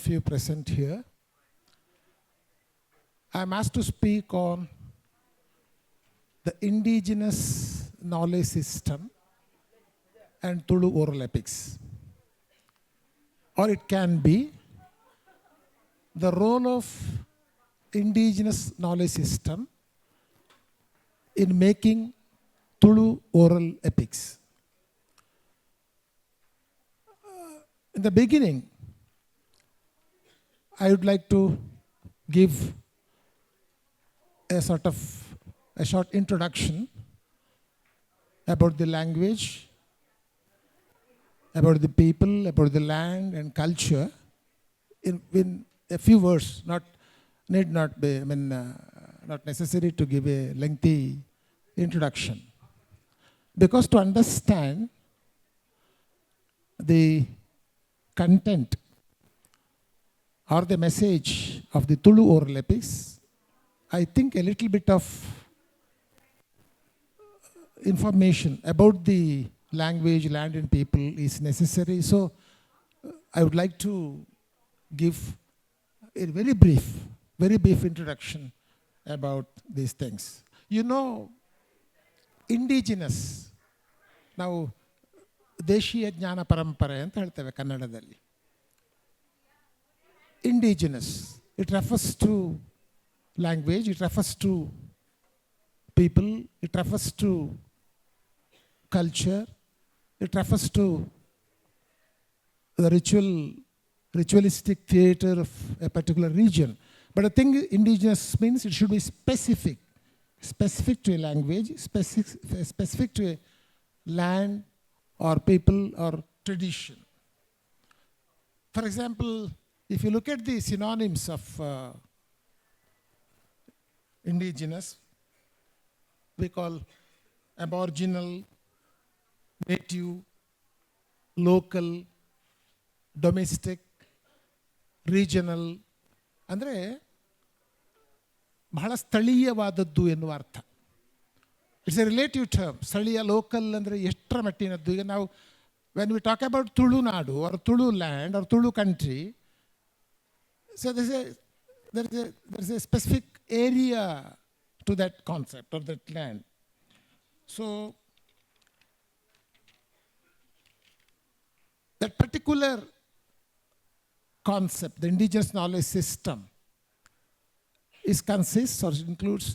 you present here. I am asked to speak on the indigenous knowledge system and Tulu oral epics. Or it can be the role of indigenous knowledge system in making Tulu oral epics. In the beginning, I would like to give a short introduction about the language, about the people, about the land and culture in a few words. Not necessary to give a lengthy introduction. Because to understand the content or the message of the Tulu oral epics, I think a little bit of information about the language, land and people is necessary. So I would like to give a very brief introduction about these things. You know, indigenous. ನಾವು ದೇಶೀಯ ಜ್ಞಾನ ಪರಂಪರೆ ಅಂತ ಹೇಳ್ತೇವೆ ಕನ್ನಡದಲ್ಲಿ. Indigenous, it refers to language, it refers to people, it refers to culture, it refers to the ritualistic theater of a particular region. But I think indigenous means it should be specific to a language, specific to a land or people or tradition. For example, if you look at the synonyms of indigenous, we call aboriginal, native, local, domestic, regional. ಅಂದರೆ ಬಹಳ ಸ್ಥಳೀಯವಾದದ್ದು ಎನ್ನುವ ಅರ್ಥ. It's a relative term. ಸ್ಥಳೀಯ, local ಅಂದರೆ ಎಷ್ಟರ ಮಟ್ಟಿನದ್ದು. ಈಗ ನಾವು when we talk about Tulunadu or Tulu land or Tulu country, so there is a specific area to that concept or that land. So that particular concept, the indigenous knowledge system, consists or includes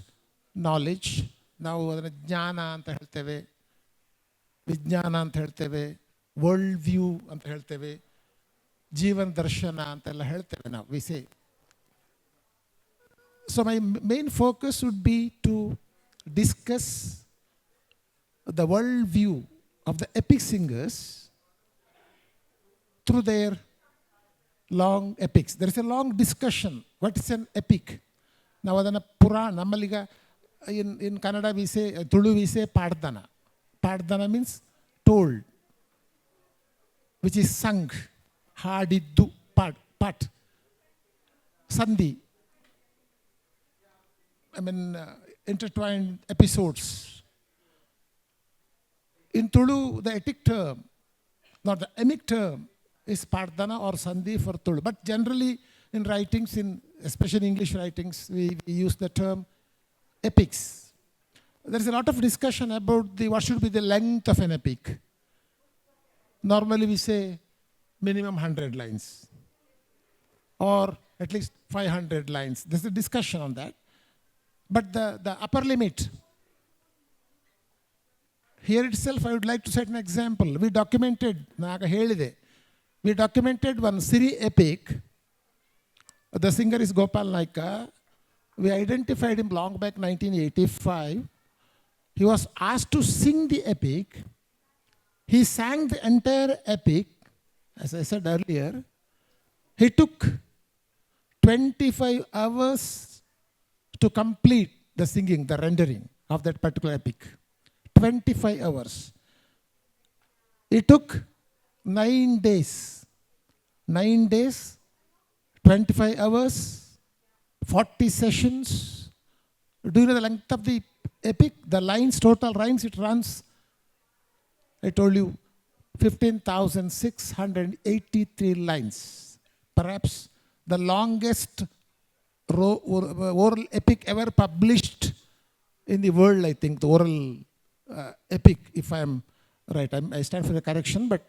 knowledge. ನಾವು ಅದನ್ನು ಜ್ಞಾನ ಅಂತ ಹೇಳ್ತೇವೆ, ವಿಜ್ಞಾನ ಅಂತ ಹೇಳ್ತೇವೆ, world view ಅಂತ ಹೇಳ್ತೇವೆ, ಜೀವನ ದರ್ಶನ ಅಂತೆಲ್ಲ ಹೇಳ್ತೇವೆ ನಾವು. We say. So my main focus would be to discuss the world view of the epic singers through their long epics. There is a long discussion. What is an epic? ನಾವು ಅದನ್ನು ಪುರಾಣ, ನಮ್ಮಲ್ಲೀಗ in Kannada we say, Tulu we say Pardana. Pardana means told, which is sung, hadiddu, pat, sandhi. Intertwined episodes. In Tulu, the epic term, not the emic term, is Pardana or sandhi for Tulu. But generally in writings, especially English writings, we use the term epics. There is a lot of discussion about what should be the length of an epic. Normally we say minimum 100 lines or at least 500 lines. There's a discussion on that. But the upper limit, here itself I would like to set an example. We documented one Siri epic. The singer is Gopal Naika. We identified him long back, 1985. He was asked to sing the epic. He sang the entire epic, as I said earlier. He took 25 hours to complete the singing, the rendering of that particular epic. 25 hours. It took 9 days. 9 days, 25 hours, 40 sessions. Do you know the length of the epic? The lines, total lines, it runs, I told you, 15,683 lines. Perhaps the longest oral epic ever published in the world, I think, the oral epic, if I am right. I stand for the correction, but.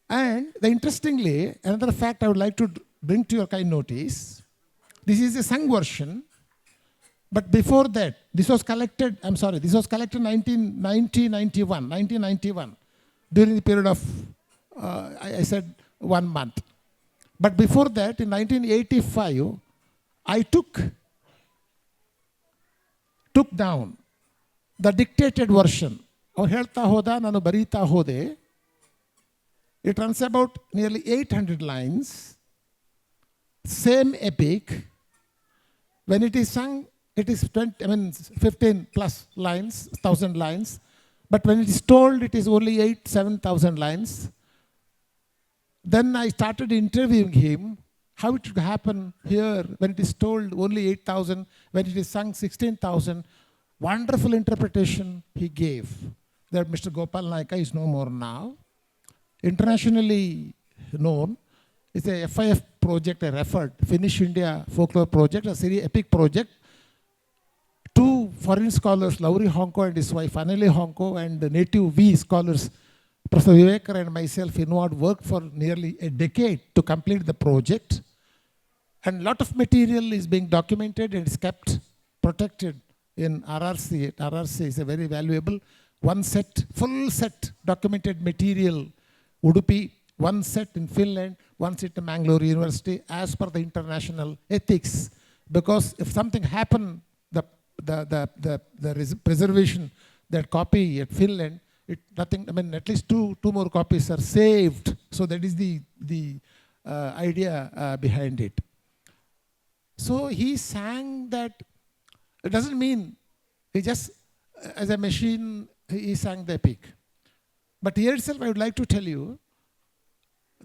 And interestingly, another fact I would like to bring to your kind notice, this is a sung version, but before that, this was collected, this was collected 1991, during the period of, I said 1 month. But before that, in 1985, I took down the dictated version. Or ಹೇಳ್ತಾ ಹೋದ ನಾನು ಬರೀತಾ ಹೋದೆ. It runs about nearly 800 lines. Same epic. When it is sung, it is 15 plus lines, 1,000 lines. But when it is told, it is only 7,000 lines. Then I started interviewing him, how it would happen here when it is told only 8,000, when it is sung 16,000. Wonderful interpretation he gave. That Mr. Gopal Naika is no more now. Internationally known. It's a FIF project, I referred, Finnish India Folklore Project, a Siri epic project. 2 foreign scholars, Lauri Honko and his wife, Anili Honko, and the native V scholars, Professor Vivekar and myself, involved worked for nearly a decade to complete the project. And a lot of material is being documented and is kept protected in RRC. RRC is a very valuable one set, full set documented material. Udupi, one set in Finland, one set in Mangalore University, as per the international ethics. Because if something happened, the preservation, that copy at Finland, at least two more copies are saved. So that is the idea behind it. So he sang that. It doesn't mean he just, as a machine, he sang the epic. But here itself, I would like to tell you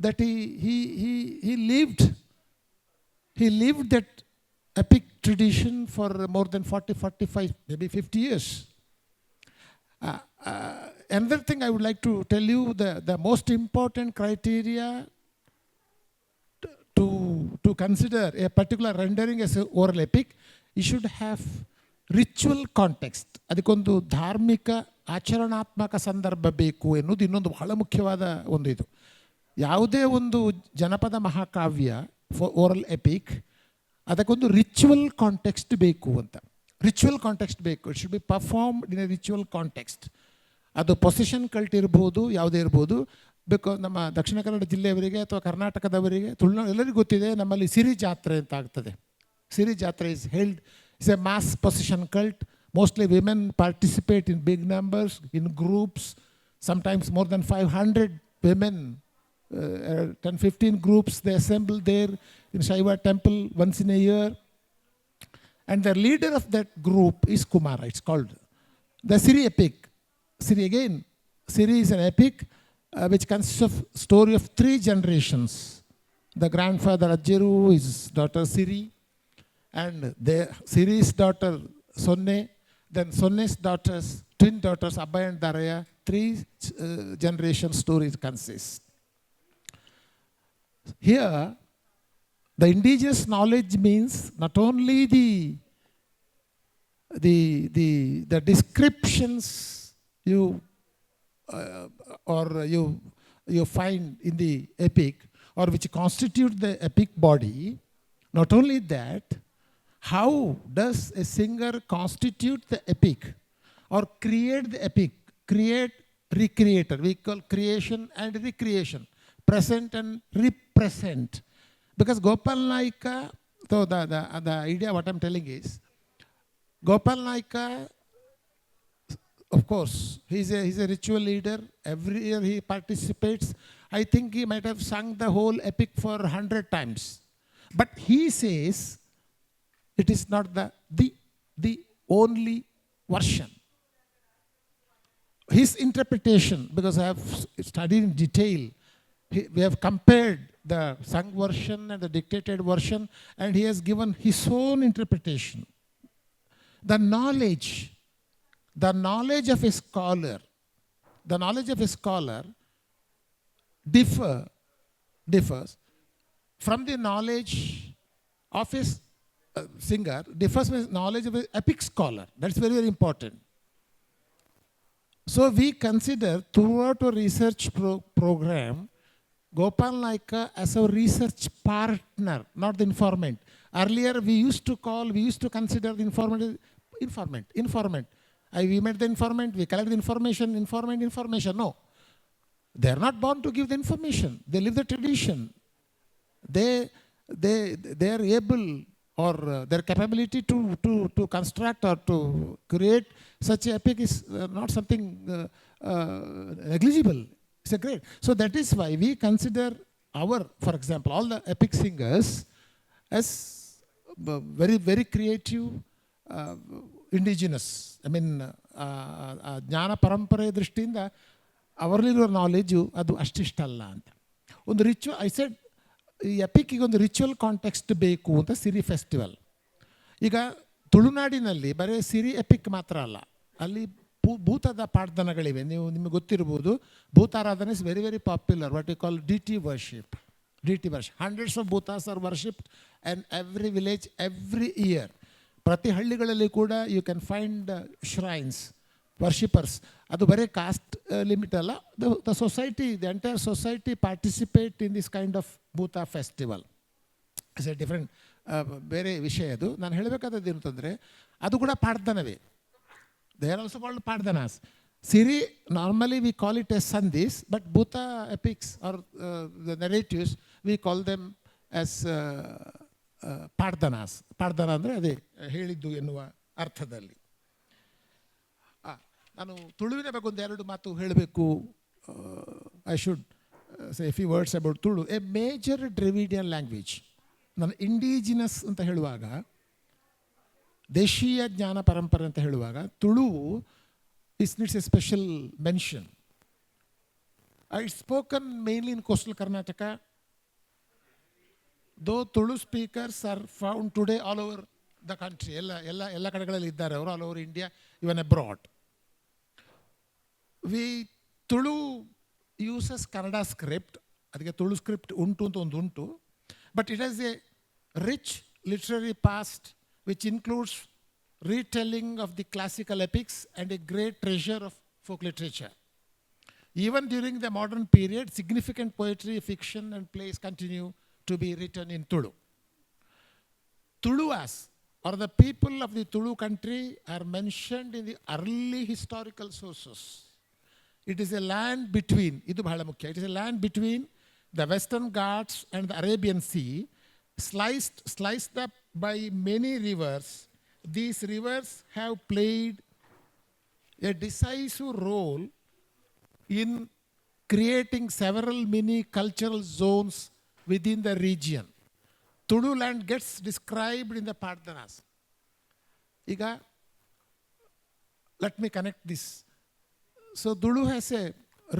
that he lived that epic tradition for more than 40, 45, maybe 50 years. Another thing I would like to tell you, the most important criteria to consider a particular rendering as an oral epic, you should have ritual context. ಅದಕ್ಕೊಂದು ಧಾರ್ಮಿಕ ಆಚರಣಾತ್ಮಕ ಸಂದರ್ಭ ಬೇಕು ಎನ್ನುವುದು ಇನ್ನೊಂದು ಬಹಳ ಮುಖ್ಯವಾದ ಒಂದು ಇದು. ಯಾವುದೇ ಒಂದು ಜನಪದ ಮಹಾಕಾವ್ಯ ಓರಲ್ ಎಪಿಕ್, ಅದಕ್ಕೊಂದು ರಿಚುವಲ್ ಕಾಂಟೆಕ್ಸ್ಟ್ ಬೇಕು ಅಂತ. ರಿಚುವಲ್ ಕಾಂಟೆಕ್ಸ್ಟ್ ಬೇಕು. It should be performed in a ritual context. ಅದು ಪೊಸಿಷನ್ ಕಲ್ಟ್ ಇರ್ಬೋದು, ಯಾವುದೇ ಇರ್ಬೋದು. ಬಿಕಾಸ್ ನಮ್ಮ ದಕ್ಷಿಣ ಕನ್ನಡ ಜಿಲ್ಲೆಯವರಿಗೆ ಅಥವಾ ಕರ್ನಾಟಕದವರಿಗೆ, ತುಳುನಾಡು ಎಲ್ಲರಿಗೂ ಗೊತ್ತಿದೆ, ನಮ್ಮಲ್ಲಿ ಸಿರಿ ಜಾತ್ರೆ ಅಂತ ಆಗ್ತದೆ. ಸಿರಿ ಜಾತ್ರೆ is held, it's a mass possession cult. Mostly women participate in big numbers, in groups, sometimes more than 500 women, 10-15 groups, they assemble there in Shaiva temple once in a year. And the leader of that group is Kumara, it's called. The Siri epic. Siri again, Siri is an epic which consists of story of 3 generations. The grandfather Ajjeru, his daughter Siri, and their Siri's daughter Sonne, then Sonne's daughters, twin daughters Abhay and Daraya. 3 generation stories consist. Here, the indigenous knowledge means not only the descriptions you find in the epic, or which constitute the epic body. Not only that, how does a singer constitute the epic or create the epic? Create, recreator. We call creation and recreation. Present and represent. Because Gopal Naika, so the idea what I'm telling is, Gopal Naika, of course, he's a ritual leader. Every year he participates. I think he might have sung the whole epic for 100 times. But he says, it is not the only version. His interpretation, because I have studied in detail, we have compared the sung version and the dictated version, and he has given his own interpretation. The knowledge of a scholar differ differs from the knowledge of his singer, differs with knowledge of an epic scholar. That's very, very important. So we consider throughout our research program, Gopal Naika as a research partner, not the informant. Earlier we used to consider the informant. We met the informant, we collect the information. No. They are not born to give the information. They live the tradition. They are able, or their capability to construct or to create such an epic is not something negligible. It's a great. So that is why we consider for example, all the epic singers as very, very creative, indigenous. I mean, ಜ್ಞಾನ ಪರಂಪರೆ ದೃಷ್ಟಿಯಿಂದ ಅವರಲ್ಲಿರೋ knowledge ಅದು ಅಷ್ಟಿಷ್ಟಲ್ಲ ಅಂತ. ಒಂದು ritual, I said ಈ ಎಪಿಕ್ಕಿಗೆ ಒಂದು ritual context ಬೇಕು ಅಂತ ಸಿರಿ ಫೆಸ್ಟಿವಲ್. ಈಗ ತುಳುನಾಡಿನಲ್ಲಿ ಬರೀ ಸಿರಿ ಎಪಿಕ್ ಮಾತ್ರ ಅಲ್ಲ, ಅಲ್ಲಿ ಭೂತದ ಪಾಡ್ದನಗಳಿವೆ. ನಿಮಗೆ ಗೊತ್ತಿರ್ಬೋದು, ಭೂತಾರಾಧನೆ is very, very popular. What you call deity worship. Hundreds of bhutas are worshipped and every village every year. ಪ್ರತಿ ಹಳ್ಳಿಗಳಲ್ಲಿ ಕೂಡ you can find shrines, worshippers. ಅದು ಬರೀ ಕಾಸ್ಟ್ ಲಿಮಿಟ್ ಅಲ್ಲ, the society, the entire society participate in this kind of bhuta festival. It's a different ಬೇರೆ ವಿಷಯ ಅದು. ನಾನು ಹೇಳಬೇಕಾದದ್ದು ಏನಂತಂದರೆ, ಅದು ಕೂಡ ಪಾಡ್ದನವೇ. They are also called paddanas. Siri, normally we call it as Sandhis, but Bhuta epics or the narratives, we call them as Pardhanas. Pardhana ಅಂದರೆ ಅದೇ ಹೇಳಿದ್ದು ಎನ್ನುವ ಅರ್ಥದಲ್ಲಿ. ನಾನು ತುಳುವಿನ ಬಗ್ಗೆ ಒಂದು ಎರಡು ಮಾತು ಹೇಳಬೇಕು. I should say A few words about Tulu. A major Dravidian language. ನಾನು ಇಂಡಿಜಿನಸ್ ಅಂತ ಹೇಳುವಾಗ, ದೇಶೀಯ ಜ್ಞಾನ ಪರಂಪರೆ ಅಂತ ಹೇಳುವಾಗ, Tulu it needs a special mention. It's spoken mainly in coastal Karnataka, though Tulu speakers are found today all over the country. Ella kadagallalli iddare avaru, all over India, even abroad. Tulu uses Kannada script. Adike Tulu script untu anta ondu untu, but it has a rich literary past which includes retelling of the classical epics and a great treasure of folk literature. Even during the modern period, significant poetry, fiction and plays continue to be written in Tulu. Tuluas, or the people of the Tulu country, are mentioned in the early historical sources. It is a land between, idu bahala mukhya, it is a land between the Western Ghats and the Arabian Sea, sliced up by many rivers. These rivers have played a decisive role in creating several mini cultural zones within the region. Tulu land gets described in the Pardhanas. Iga, let me connect this. So Tulu has a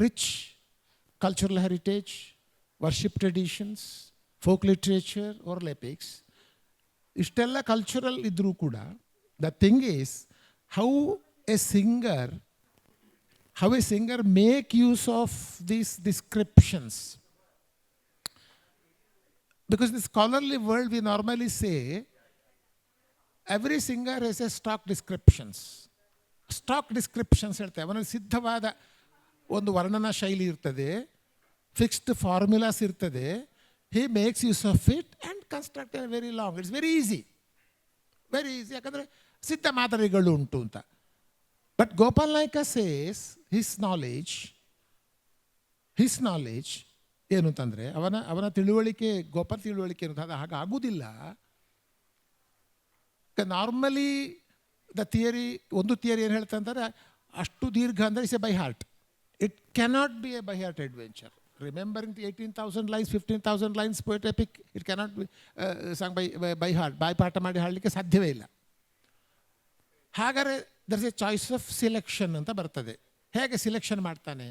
rich cultural heritage, worship traditions, folk literature, oral epics. ಇಷ್ಟೆಲ್ಲ cultural ಇದ್ರೂ ಕೂಡ, the thing is how A singer make use of these descriptions. Because in the scholarly world we normally say every singer has A stock descriptions ಹೇಳ್ತೇವೆ. ಅವನಲ್ಲಿ ಸಿದ್ಧವಾದ ಒಂದು ವರ್ಣನಾ ಶೈಲಿ ಇರ್ತದೆ, fixed formulas ಇರ್ತದೆ. He makes use of it and construct a very long. It's very easy. ಯಾಕಂದರೆ ಸಿದ್ಧ ಮಾದರಿಗಳು ಉಂಟು ಅಂತ. But Gopal Naik says his knowledge ಏನು ಅಂತಂದರೆ, ಅವನ ತಿಳುವಳಿಕೆ, ಗೋಪಾಲ್ ತಿಳುವಳಿಕೆ ಏನು ಅದು ಹಾಗಾಗುವುದಿಲ್ಲ. ನಾರ್ಮಲಿ ಒಂದು ಥಿಯರಿ ಏನು ಹೇಳ್ತಾ ಅಂತಾರೆ, ಅಷ್ಟು ದೀರ್ಘ ಅಂದರೆ it's A by heart. It cannot be A by heart adventure. Remembering the 18,000 lines, 15,000 lines poet epic, it cannot be sung by heart. ಬಾಯ್ಪಾಠ ಮಾಡಿ ಹಾಡಲಿಕ್ಕೆ ಸಾಧ್ಯವೇ ಇಲ್ಲ. ಹಾಗಾದರೆ there is a choice of selection ಅಂತ ಬರ್ತದೆ. ಹೇಗೆ ಸಿಲೆಕ್ಷನ್ ಮಾಡ್ತಾನೆ?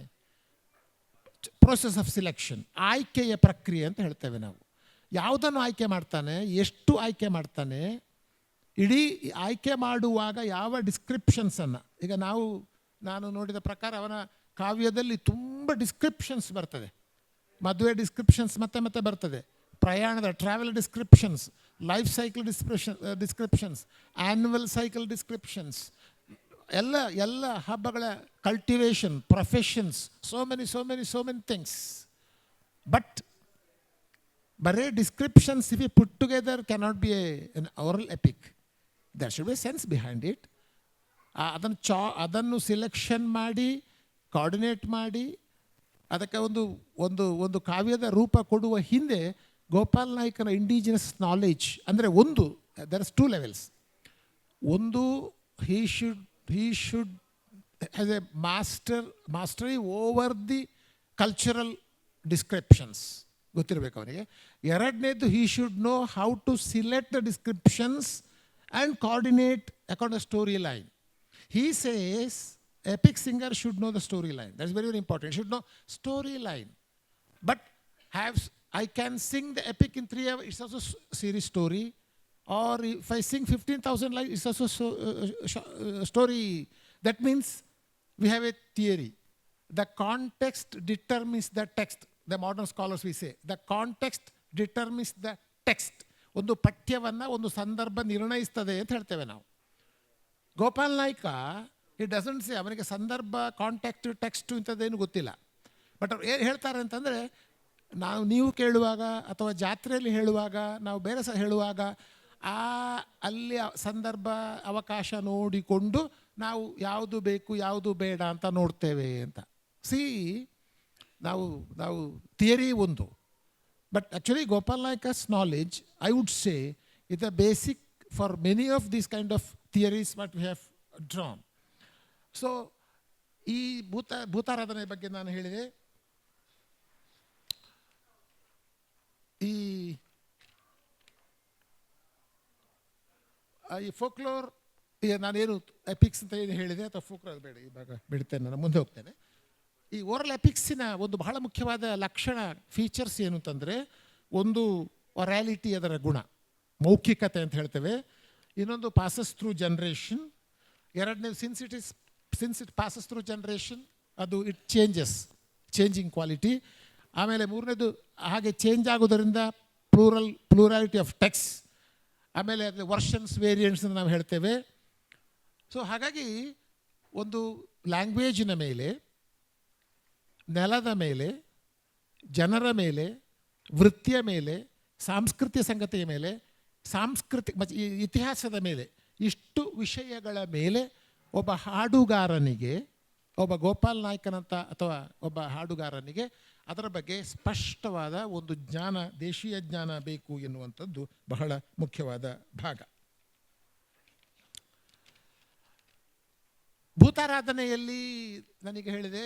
ಪ್ರೋಸೆಸ್ ಆಫ್ ಸಿಲೆಕ್ಷನ್, ಆಯ್ಕೆಯ ಪ್ರಕ್ರಿಯೆ ಅಂತ ಹೇಳ್ತೇವೆ ನಾವು. ಯಾವುದನ್ನು ಆಯ್ಕೆ ಮಾಡ್ತಾನೆ, ಎಷ್ಟು ಆಯ್ಕೆ ಮಾಡ್ತಾನೆ, ಇಡೀ ಆಯ್ಕೆ ಮಾಡುವಾಗ ಯಾವ ಡಿಸ್ಕ್ರಿಪ್ಷನ್ಸನ್ನು. ಈಗ ನಾನು ನೋಡಿದ ಪ್ರಕಾರ ಅವನ ಕಾವ್ಯದಲ್ಲಿ ತುಂಬ ಡಿಸ್ಕ್ರಿಪ್ಷನ್ಸ್ ಬರ್ತದೆ. ಮದುವೆ ಡಿಸ್ಕ್ರಿಪ್ಷನ್ಸ್ ಮತ್ತೆ ಮತ್ತೆ ಬರ್ತದೆ, ಪ್ರಯಾಣದ travel descriptions, life cycle descriptions, annual cycle descriptions, ಎಲ್ಲ ಹಬ್ಬಗಳ cultivation, professions, so many things. But ಬರೇ descriptions if you put together cannot be an oral epic. There should be sense behind it. ಅದನ್ನು selection ಮಾಡಿ, coordinate ಮಾಡಿ, ಅದಕ್ಕೆ ಒಂದು ಕಾವ್ಯದ ರೂಪ ಕೊಡುವ ಹಿಂದೆ ಗೋಪಾಲ್ ನಾಯ್ಕನ ಇಂಡಿಜಿನಸ್ ನಾಲೆಜ್ ಅಂದರೆ ದರ್ ಇಸ್ 2 ಲೆವೆಲ್ಸ್. ಒಂದು, he should has a mastery over the cultural descriptions, ಗೊತ್ತಿರಬೇಕು ಅವನಿಗೆ. ಎರಡನೇದು, he should know how to select the descriptions and coordinate according to story line. He says epic singer should know the story line. That's very, very important. He should know story line. But I can sing the epic in 3 hours, it's also series story. Or if I sing 15,000 lines, it's also story. That means we have a theory. The context determines the text. The modern scholars we say, the context determines the text. ಒಂದು ಪಠ್ಯವನ್ನು ಒಂದು ಸಂದರ್ಭ ನಿರ್ಣಯಿಸ್ತದೆ ಅಂತ ಹೇಳ್ತೇವೆ ನಾವು. Gopal Naik he doesn't say, ಅವನಿಗೆ ಸಂದರ್ಭ, contact, text ಇಂಥದ್ದೇನು ಗೊತ್ತಿಲ್ಲ. ಬಟ್ ಅವ್ರು ಏನು ಹೇಳ್ತಾರೆ ಅಂತಂದರೆ, ನೀವು ಕೇಳುವಾಗ ಅಥವಾ ಜಾತ್ರೆಯಲ್ಲಿ ಹೇಳುವಾಗ, ನಾವು ಬೇರೆ ಹೇಳುವಾಗ ಅಲ್ಲಿ ಸಂದರ್ಭ ಅವಕಾಶ ನೋಡಿಕೊಂಡು ನಾವು ಯಾವುದು ಬೇಕು ಯಾವುದು ಬೇಡ ಅಂತ ನೋಡ್ತೇವೆ ಅಂತ. ನಾವು ಥಿಯರಿ ಒಂದು, but actually Gopal Naik's knowledge I would say is the basic for many of these kind of theories what we have drawn. So ಈ ಭೂತಾರಾಧನೆ ಬಗ್ಗೆ ನಾನು ಹೇಳಿದೆ. ಈ ಫೋಕ್ಲೋರ್, ನಾನೇನು ಎಪಿಕ್ಸ್ ಅಂತ ಏನು ಹೇಳಿದೆ, ಅಥವಾ ಫೋಕ್ಲೋರ್ ಬೇಡ, ಈ ಭಾಗ ಬಿಡ್ತೇನೆ, ನಾನು ಮುಂದೆ ಹೋಗ್ತೇನೆ. ಈ ಓರಲ್ ಎಪಿಕ್ಸಿನ ಒಂದು ಬಹಳ ಮುಖ್ಯವಾದ ಲಕ್ಷಣ, ಫೀಚರ್ಸ್ ಏನು ಅಂತಂದರೆ, ಒಂದು ಒರಾಲಿಟಿ, ಅದರ ಗುಣ, ಮೌಖಿಕತೆ ಅಂತ ಹೇಳ್ತೇವೆ. ಇನ್ನೊಂದು ಪಾಸಸ್ ಥ್ರೂ ಜನ್ರೇಷನ್. ಎರಡನೇದು since it passes through generation, ಅದು ಇಟ್ ಚೇಂಜಿಂಗ್ ಕ್ವಾಲಿಟಿ. ಆಮೇಲೆ ಮೂರನೇದು, ಹಾಗೆ ಚೇಂಜ್ ಆಗೋದರಿಂದ ಪ್ಲೂರಾಲಿಟಿ ಆಫ್ ಟೆಕ್ಸ್ಟ್. ಆಮೇಲೆ ಅದು ವರ್ಷನ್ಸ್, ವೇರಿಯಂಟ್ಸ್ ಅಂತ ನಾವು ಹೇಳ್ತೇವೆ. ಸೊ ಹಾಗಾಗಿ ಒಂದು ಲ್ಯಾಂಗ್ವೇಜಿನ ಮೇಲೆ, ನೆಲದ ಮೇಲೆ, ಜನರ ಮೇಲೆ, ವೃತ್ತಿಯ ಮೇಲೆ, ಸಾಂಸ್ಕೃತಿಕ ಸಂಗತಿಯ ಮೇಲೆ, ಮತ್ತು ಇತಿಹಾಸದ ಮೇಲೆ, ಇಷ್ಟು ವಿಷಯಗಳ ಮೇಲೆ ಒಬ್ಬ ಹಾಡುಗಾರನಿಗೆ, ಒಬ್ಬ ಗೋಪಾಲ್ ನಾಯ್ಕನಂತ ಅಥವಾ ಒಬ್ಬ ಹಾಡುಗಾರನಿಗೆ ಅದರ ಬಗ್ಗೆ ಸ್ಪಷ್ಟವಾದ ಒಂದು ಜ್ಞಾನ, ದೇಶೀಯ ಜ್ಞಾನ ಬೇಕು ಎನ್ನುವಂಥದ್ದು ಬಹಳ ಮುಖ್ಯವಾದ ಭಾಗ. ಭೂತಾರಾಧನೆಯಲ್ಲಿ ನನಗೆ ಹೇಳಿದೆ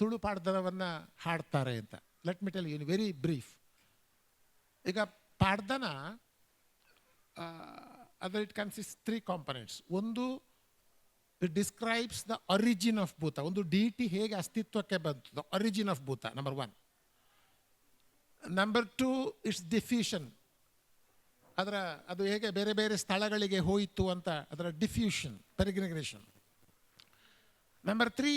ತುಳು ಪಾಡ್ದನವನ್ನು ಹಾಡ್ತಾರೆ ಅಂತ. Let me tell you very brief. ಈಗ ಪಾಡ್ದನ ಅದರ್ ಇಟ್ ಕನ್ಸಿಸ್ಟ್ 3 ಕಾಂಪೊನೆಂಟ್ಸ್. ಒಂದು, it describes the origin of bhuta, ಒಂದು ಡಿಟಿ ಹೇಗೆ ಅಸ್ತಿತ್ವಕ್ಕೆ ಬಂತು, the origin of bhuta, number 1. Number 2, it's diffusion, ಅದು ಹೇಗೆ ಬೇರೆ ಬೇರೆ ಸ್ಥಳಗಳಿಗೆ ಹೋಯಿತು ಅಂತ, ಅದರ diffusion, peregrination. Number 3,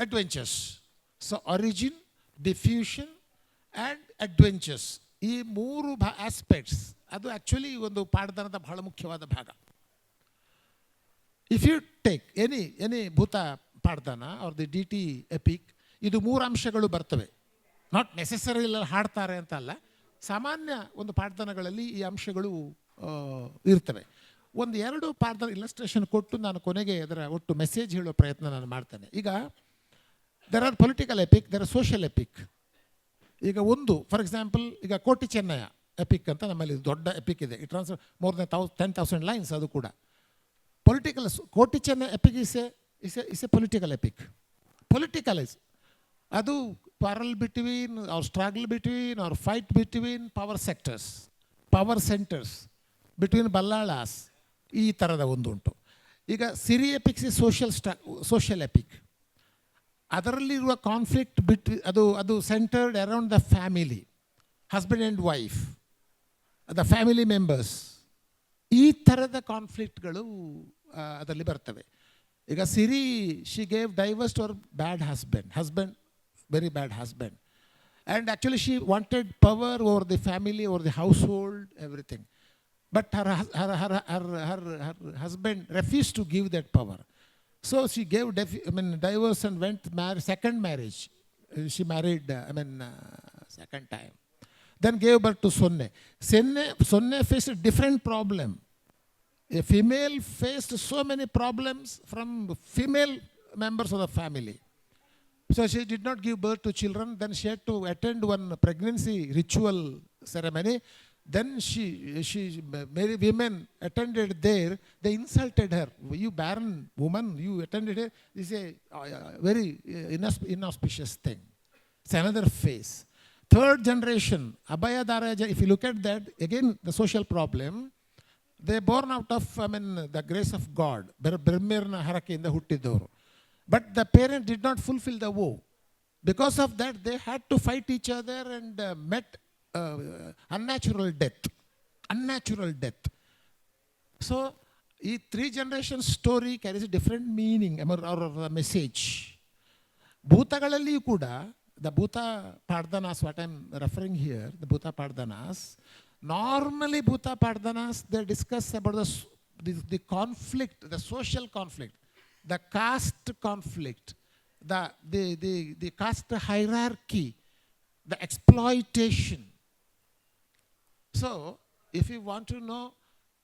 adventures. So origin, diffusion and adventures, ಈ 3 ಆಸ್ಪೆಕ್ಟ್ಸ್ ಅದು ಆ್ಯಕ್ಚುಲಿ ಒಂದು ಪಾಡ್ದನದ ಬಹಳ ಮುಖ್ಯವಾದ ಭಾಗ. If you take any bhuta paddana or the deity epic, ಇದು 3 ಅಂಶಗಳು ಬರ್ತವೆ. ನಾಟ್ ನೆಸೆಸರಿ ಇಲ್ಲ ಹಾಡ್ತಾರೆ ಅಂತ ಅಲ್ಲ, ಸಾಮಾನ್ಯ ಒಂದು ಪಾಡ್ದನಗಳಲ್ಲಿ ಈ ಅಂಶಗಳು ಇರ್ತವೆ. 1-2 ಪಾಡ್ದನ ಇಲಸ್ಟ್ರೇಷನ್ ಕೊಟ್ಟು ನಾನು ಕೊನೆಗೆ ಅದರ ಒಟ್ಟು ಮೆಸೇಜ್ ಹೇಳೋ ಪ್ರಯತ್ನ ನಾನು ಮಾಡ್ತೇನೆ. ಈಗ there are political EPIC, there are social EPIC. ಈಗ ಒಂದು, ಫಾರ್ ಎಕ್ಸಾಂಪಲ್, ಈಗ ಕೋಟಿ ಚೆನ್ನಯ ಎಪಿಕ್ ಅಂತ ನಮ್ಮಲ್ಲಿ ದೊಡ್ಡ ಎಪಿಕ್ ಇದೆ. It runs more than 10,000 lines. ಅದು ಕೂಡ political. Koti Chennaya epic is a political epic. Politicalise, ಅದು quarrel between or struggle between or fight between power centers between ballalas, ಈ ಥರದ ಒಂದುಂಟು. ಈಗ Siri epics is social epic. ಅದರಲ್ಲಿರುವ ಕಾನ್ಫ್ಲಿಕ್ಟ್ ಅದು centered around the family, husband and wife, the family members. ಈ ಥರದ ಕಾನ್ಫ್ಲಿಕ್ಟ್ಗಳು ಅದರಲ್ಲಿ ಬರ್ತವೆ. ಈಗ Siri, she gave divorce to our bad husband very bad husband. And actually she wanted power over the family, over the household, everything. But her husband refused to give that power. So she gave divorce and went second marriage. She married, second time. Then gave birth to Sonne. Sonne faced a different problem. A female faced so many problems from female members of the family. So she did not give birth to children. Then she had to attend one pregnancy ritual ceremony. Then many women attended there. They insulted her. You barren woman, you attended here. This is a very inauspicious thing. It's another phase. Third generation, Abhaya Daraja, if you look at that, again the social problem, they born out of the grace of God. Brahmirna harakeಯಿಂದ ಹುಟ್ಟಿದವರು. But the parents did not fulfill the vow. Because of that, they had to fight each other and met unnatural death. Unnatural death. So, this three generation story carries a different meaning or message. Bhutagalali kuda, the Bhuta Pardhanas, what I am referring here, the Bhuta Pardhanas, normally Bhuta Pardhanas, they discuss about the conflict, the social conflict, the caste conflict, the caste hierarchy, the exploitation. So, if you want to know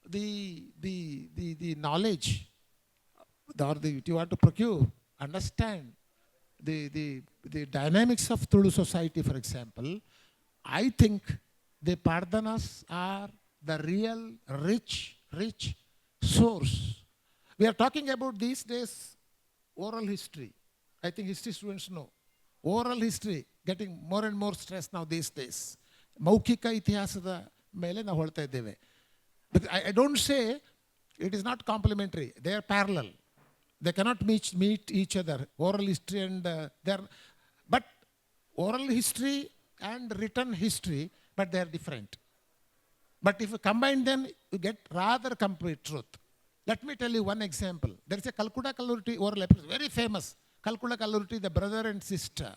the knowledge, if you want to procure, understand the dynamics of Tulu society, for example, I think the Pardhanas are the real rich source. We are talking about these days oral history. I think history students know. Oral history getting more and more stress now these days. ಮೌಖಿಕ ಇತಿಹಾಸದ ಮೇಲೆ ನಾವು ಹೊಳ್ತಾ ಇದ್ದೇವೆ. But I don't say it is not complementary. They are parallel. They cannot meet each other. Oral history and but oral history and written history, but they are different. But if you combine them, you get rather complete truth. Let me tell you one example. There is a Calcutta Kallurti oral episode, very famous. Calcutta Kallurti, the brother and sister.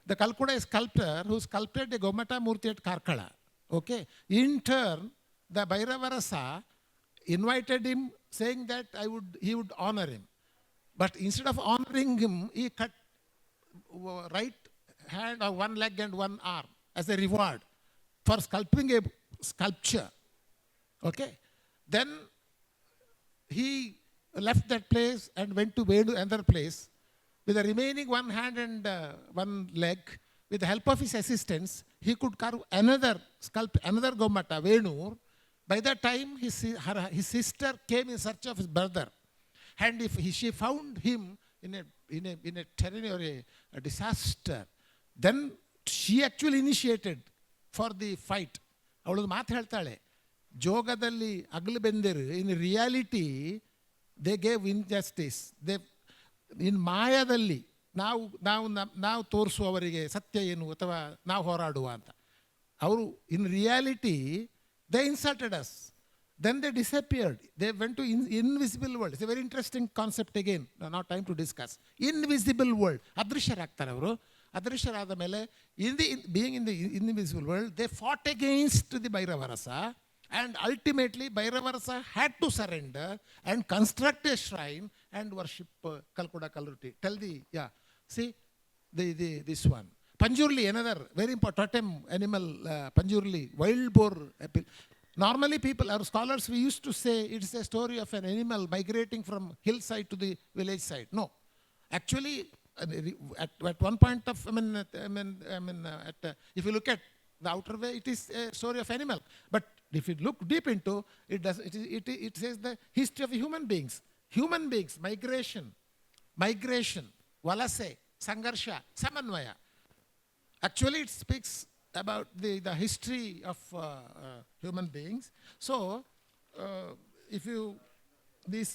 The Calcutta sculptor who sculpted the Gomata Murti at Karkala. Okay. In turn, the Bhairavarasa invited him, saying that he would honor him. But instead of honoring him, he cut right hand or one leg and one arm as a reward for sculpting a sculpture. Okay. Then he left that place and went to another place with the remaining one hand and one leg. With the help of his assistants, he could carve another Gomata, Venur. By that time, his sister came in search of his brother. And if she found him in a terrain or a disaster, then she actually initiated for the fight. ಅವಳದು ಮಾತು ಹೇಳ್ತಾಳೆ, ಜೋಗದಲ್ಲಿ ಅಗಲು ಬೆಂದಿರು. In reality they gave injustice. In ಮಾಯದಲ್ಲಿ ನಾವು ತೋರಿಸುವವರಿಗೆ ಸತ್ಯ ಏನು ಅಥವಾ ನಾವು ಹೋರಾಡುವ ಅಂತ. ಅವರು in reality they insulted us. Then they disappeared. They went to invisible world. It's a very interesting concept again. Not time to discuss. Invisible world. ಅದೃಶ್ಯರಾಗ್ತಾರೆ ಅವರು. ಅದೃಶ್ಯರಾದ ಮೇಲೆ being in the invisible world, they fought against the Bhairavarasa, and ultimately Bhairavarasa had to surrender and construct a shrine and worship Calcutta Kallurti. See this one. Panjurli, another very important totem animal, Panjurli, wild boar. Normally people, our scholars, we used to say it's a story of an animal migrating from hillside to the village side. No. Actually, at one point of, if you look at the outer way, it is a story of animal. But if you look deep into it, it says the history of human beings. Human beings, migration, valase, sangarsha, samanvaya. Actually, it speaks about the history of human beings. So, if you, these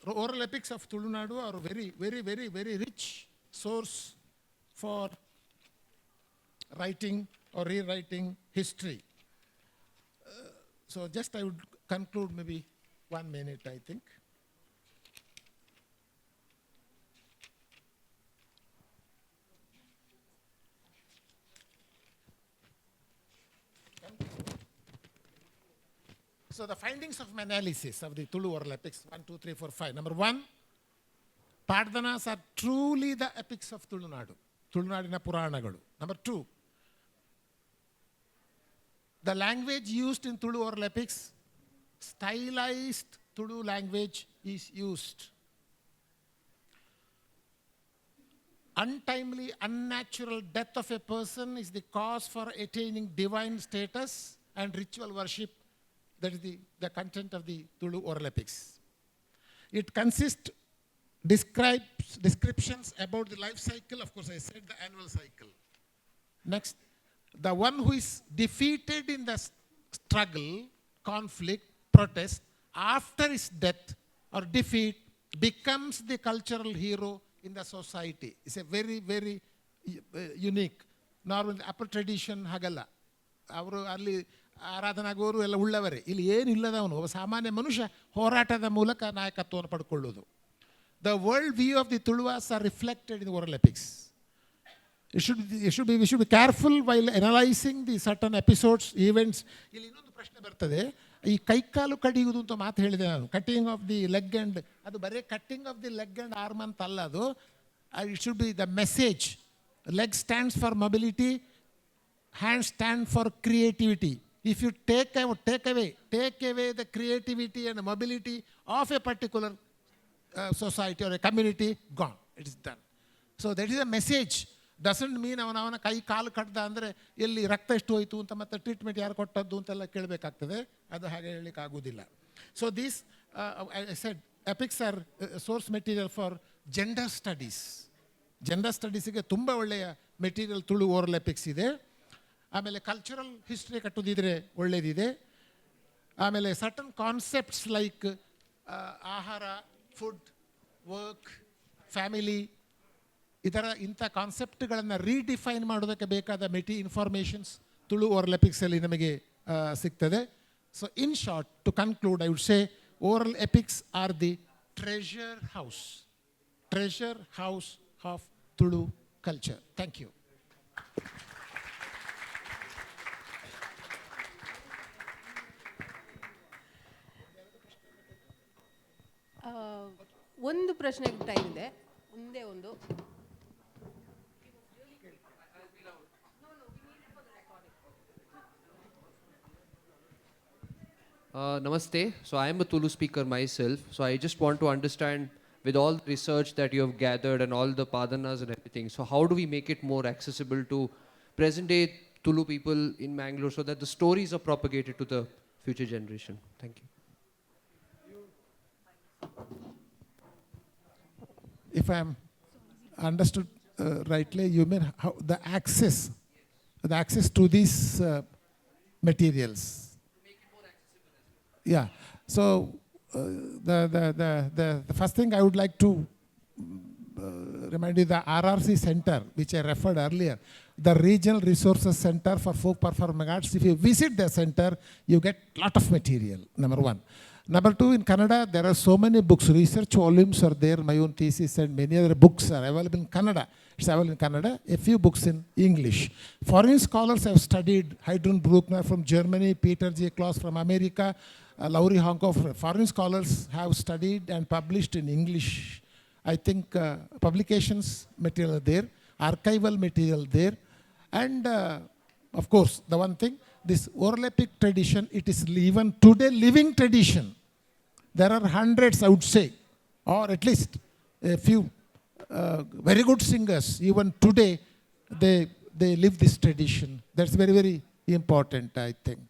oral epics of Tulunadu are very, very, very, very rich source for writing or rewriting history. So, just I would conclude maybe 1 minute, I think. So the findings of my analysis of the Tulu oral epics, 1, 2, 3, 4, 5. Number 1, Pardhanas are truly the epics of Tulunadu. Tulunadina Puranagalu. Number 2, the language used in Tulu oral epics, stylized Tulu language is used. Untimely, unnatural death of a person is the cause for attaining divine status and ritual worship. That is the content of the Tulu oral epics. It consists, descriptions about the life cycle. Of course, I said the annual cycle. Next, the one who is defeated in the struggle, conflict, protest, after his death or defeat, becomes the cultural hero in the society. It's a very, very unique. Normal upper tradition hagala. ಅವರು ಅಲ್ಲಿ ಆರಾಧನಾಗೋರು ಎಲ್ಲ ಉಳ್ಳವರೇ. ಇಲ್ಲಿ ಏನಿಲ್ಲದವನು ಒಬ್ಬ ಸಾಮಾನ್ಯ ಮನುಷ್ಯ ಹೋರಾಟದ ಮೂಲಕ ನಾಯಕತ್ವವನ್ನು ಪಡ್ಕೊಳ್ಳೋದು. The world view of the Tulus are reflected in the oral epics. We should be careful while analyzing the certain episodes, events. ಇಲ್ಲಿ ಇನ್ನೊಂದು ಪ್ರಶ್ನೆ ಬರ್ತದೆ. ಈ ಕೈಕಾಲು ಕಡಿಯುವುದು ಅಂತ ಮಾತು ಹೇಳಿದೆ ನಾನು. Cutting of the leg and, ಅದು ಬರೀ cutting of the leg and arm ಅಂತ ಅಲ್ಲ ಅದು. It should be the message. Leg stands for mobility, hands stand for creativity. If you take away the creativity and mobility of a particular society or a community, gone. It is done. So that is a message. Doesn't mean ಅವನ ಕೈ ಕಾಲು ಕಡ್ದ ಅಂದರೆ ಎಲ್ಲಿ ರಕ್ತ ಎಷ್ಟು ಹೋಯಿತು ಅಂತ ಮತ್ತೆ treatment ಯಾರು ಕೊಟ್ಟದ್ದು ಅಂತೆಲ್ಲ ಕೇಳಬೇಕಾಗ್ತದೆ. ಅದು ಹಾಗೆ ಹೇಳಲಿಕ್ಕೆ ಆಗೋದಿಲ್ಲ. So these, I said, epics are source material for gender studies. Gender studiesಗೆ ತುಂಬ ಒಳ್ಳೆಯ ಮೆಟೀರಿಯಲ್ ತುಳು ಓರಲ್ ಎಪಿಕ್ಸ್ ಇದೆ. ಆಮೇಲೆ ಕಲ್ಚರಲ್ ಹಿಸ್ಟ್ರಿ ಕಟ್ಟೋದಿದ್ರೆ ಒಳ್ಳೆಯದಿದೆ. ಆಮೇಲೆ ಸರ್ಟನ್ ಕಾನ್ಸೆಪ್ಟ್ಸ್ ಲೈಕ್ ಆಹಾರ, ಫುಡ್, ವರ್ಕ್, ಫ್ಯಾಮಿಲಿ, ಇಂಥ ಕಾನ್ಸೆಪ್ಟ್ಗಳನ್ನು ರೀಡಿಫೈನ್ ಮಾಡೋದಕ್ಕೆ ಬೇಕಾದ ಇನ್ಫಾರ್ಮೇಷನ್ಸ್ ತುಳು ಓರಲ್ ಎಪಿಕ್ಸಲ್ಲಿ ನಮಗೆ ಸಿಗ್ತದೆ. So in short, to conclude, I would say oral epics are the treasure house of Tulu culture. Thank you. ಒಂದು ಪ್ರಶ್ನೆಗೆ ಟೈಮ್ ಇದೆ, ಒಂದೇ ಒಂದು. Namaste. So I am a Tulu speaker myself. So I just want to understand, with all the research that you have gathered and all the padhanas and everything, so how do we make it more accessible to present day Tulu people in Mangalore so that the stories are propagated to the future generation? Thank you. If I am understood rightly, you mean how the access to these materials. Yeah. So the first thing I would like to remind you, the RRC center, which I referred earlier, the Regional Resources Center for Folk Performing Arts. If you visit the center, you get lot of material, number one. Number two, in Kannada, there are so many books. Research volumes are there. My own thesis and many other books are available in Kannada. It's available in Kannada. A few books in English. Foreign scholars have studied. Heidrun Bruckner from Germany, Peter J. Klaus from America, Lauri Honkoff. Foreign scholars have studied and published in English. I think publications material are there, archival material there. And of course, the one thing, this oral epic tradition, it is even today living tradition. There are hundreds, I would say, or at least a few very good singers. Even today, they live this tradition. That's very, very important, I think.